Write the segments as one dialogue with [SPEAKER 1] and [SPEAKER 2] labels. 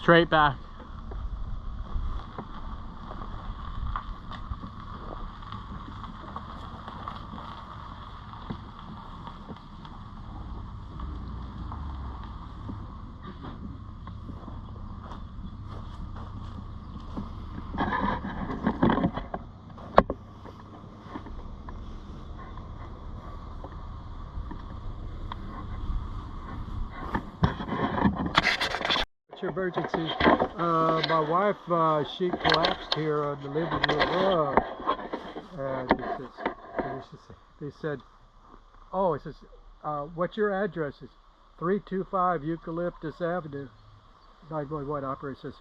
[SPEAKER 1] Straight back.
[SPEAKER 2] Emergency. My wife, she collapsed here on the living room. And they said, oh, it says, what's your address? It's 325 Eucalyptus Avenue. 911 operator says,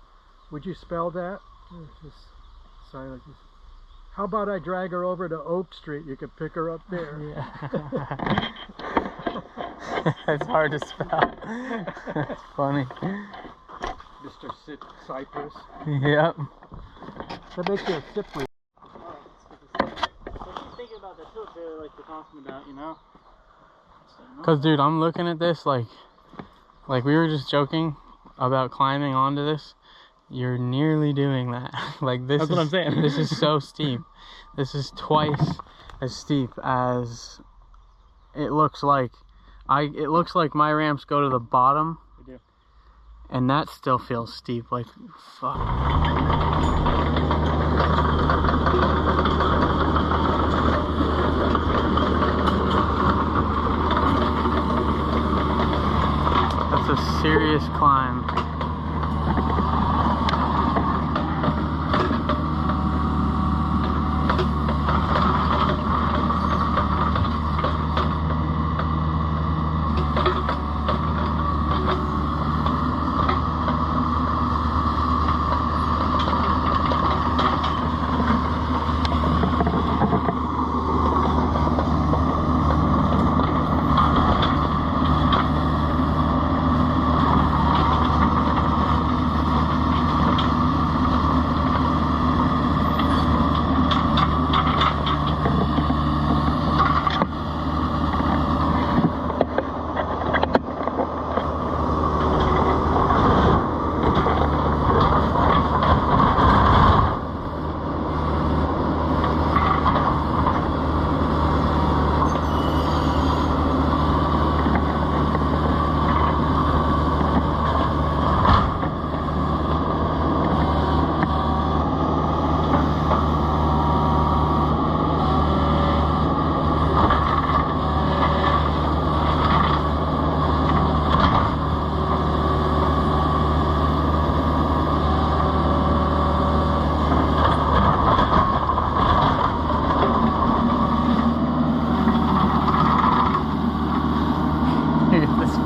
[SPEAKER 2] would you spell that? Just silent. How about I drag her over to Oak Street? You can pick her up there.
[SPEAKER 1] Yeah. It's hard to spell. It's funny.
[SPEAKER 2] Mr. Cypress.
[SPEAKER 1] Yep.
[SPEAKER 2] That makes you a cypress.
[SPEAKER 3] So keep thinking about that tilt trailer like we're talking about, you know?
[SPEAKER 1] Cause dude, I'm looking at this like we were just joking about climbing onto this. You're nearly doing that. Like this.
[SPEAKER 3] That's what I'm saying.
[SPEAKER 1] This is so steep. This is twice as steep as it looks like. It looks like my ramps go to the bottom.
[SPEAKER 3] They do.
[SPEAKER 1] And that still feels steep, like, fuck. That's a serious climb.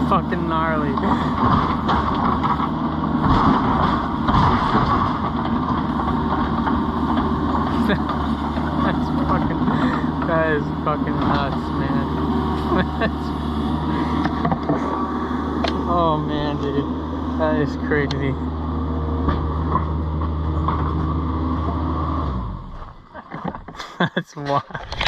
[SPEAKER 1] Fucking gnarly. That is fucking nuts, man. Oh man, dude, that is crazy. That's wild.